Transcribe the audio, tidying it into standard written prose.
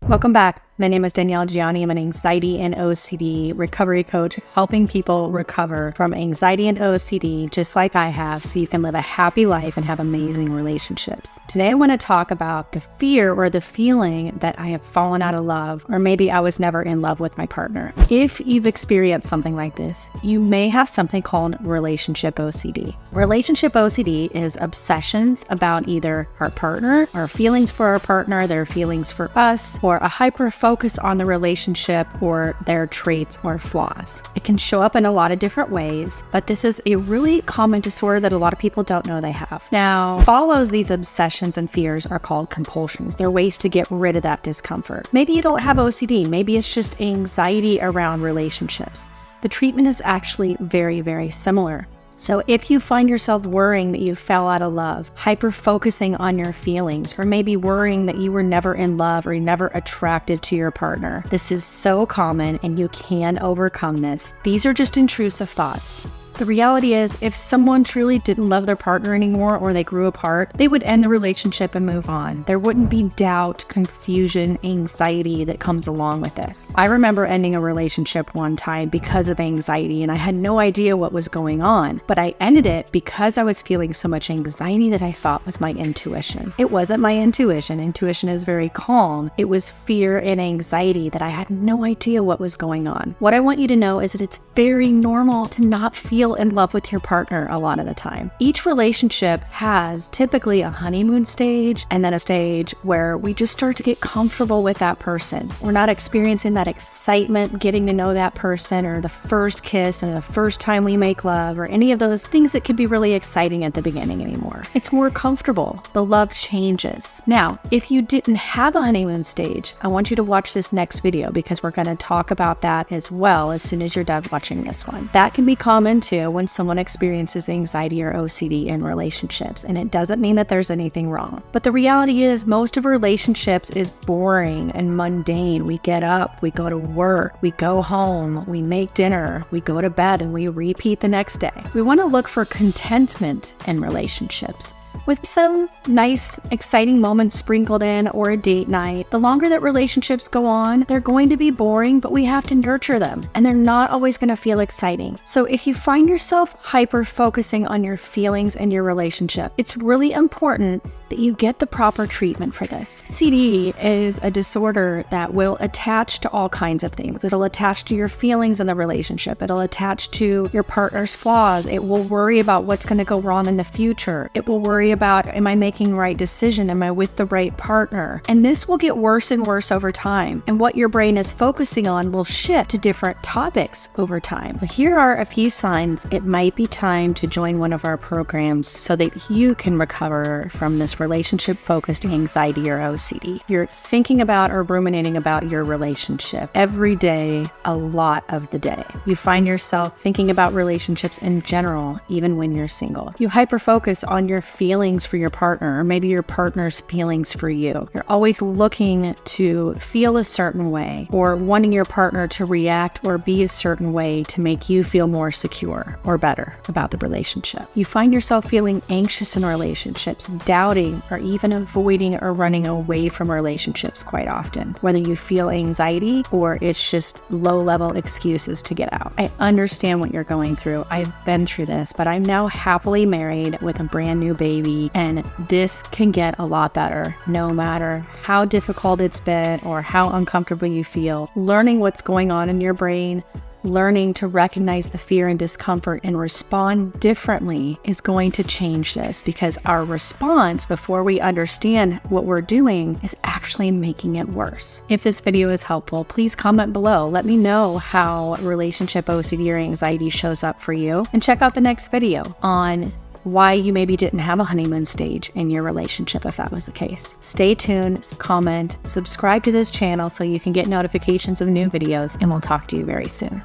Welcome back. My name is Danielle Gianni. I'm an anxiety and OCD recovery coach, helping people recover from anxiety and OCD just like I have, so you can live a happy life and have amazing relationships. Today, I want to talk about the fear or the feeling that I have fallen out of love, or maybe I was never in love with my partner. If you've experienced something like this, you may have something called relationship OCD. Relationship OCD is obsessions about either our partner, our feelings for our partner, their feelings for us, or a hyper focus on the relationship or their traits or flaws. It can show up in a lot of different ways, but this is a really common disorder that a lot of people don't know they have. Now, follows these obsessions and fears are called compulsions. They're ways to get rid of that discomfort. Maybe you don't have OCD. Maybe it's just anxiety around relationships. The treatment is actually very, very similar. So if you find yourself worrying that you fell out of love, hyper-focusing on your feelings, or maybe worrying that you were never in love or never attracted to your partner, this is so common and you can overcome this. These are just intrusive thoughts. The reality is, if someone truly didn't love their partner anymore or they grew apart, they would end the relationship and move on. There wouldn't be doubt, confusion, anxiety that comes along with this. I remember ending a relationship one time because of anxiety, and I had no idea what was going on, but I ended it because I was feeling so much anxiety that I thought was my intuition. It wasn't my intuition. Intuition is very calm. It was fear and anxiety that I had no idea what was going on. What I want you to know is that it's very normal to not feel in love with your partner a lot of the time. Each relationship has typically a honeymoon stage and then a stage where we just start to get comfortable with that person. We're not experiencing that excitement, getting to know that person, or the first kiss and the first time we make love, or any of those things that could be really exciting at the beginning anymore. It's more comfortable. The love changes. Now, if you didn't have a honeymoon stage, I want you to watch this next video because we're going to talk about that as well as soon as you're done watching this one. That can be common too when someone experiences anxiety or OCD in relationships, and it doesn't mean that there's anything wrong. But the reality is most of relationships is boring and mundane. We get up, we go to work, we go home, we make dinner, we go to bed, and we repeat the next day. We want to look for contentment in relationships, with some nice, exciting moments sprinkled in, or a date night. The longer that relationships go on, they're going to be boring, but we have to nurture them, and they're not always going to feel exciting. So if you find yourself hyper-focusing on your feelings and your relationship, it's really important that you get the proper treatment for this. OCD is a disorder that will attach to all kinds of things. It'll attach to your feelings in the relationship. It'll attach to your partner's flaws. It will worry about what's going to go wrong in the future. It will worry about, am I making the right decision? Am I with the right partner? And this will get worse and worse over time. And what your brain is focusing on will shift to different topics over time. But here are a few signs it might be time to join one of our programs so that you can recover from this relationship-focused anxiety or OCD. You're thinking about or ruminating about your relationship every day, a lot of the day. You find yourself thinking about relationships in general, even when you're single. You hyper-focus on your feelings for your partner, or maybe your partner's feelings for you. You're always looking to feel a certain way, or wanting your partner to react or be a certain way to make you feel more secure or better about the relationship. You find yourself feeling anxious in relationships, doubting, or even avoiding or running away from relationships quite often, whether you feel anxiety or it's just low-level excuses to get out. I understand what you're going through. I've been through this, but I'm now happily married with a brand new baby, and this can get a lot better no matter how difficult it's been or how uncomfortable you feel. Learning what's going on in your brain, learning to recognize the fear and discomfort and respond differently is going to change this, because our response before we understand what we're doing is actually making it worse. If this video is helpful, please comment below. Let me know how relationship OCD or anxiety shows up for you, and check out the next video on why you maybe didn't have a honeymoon stage in your relationship if that was the case. Stay tuned, comment, subscribe to this channel so you can get notifications of new videos, and we'll talk to you very soon.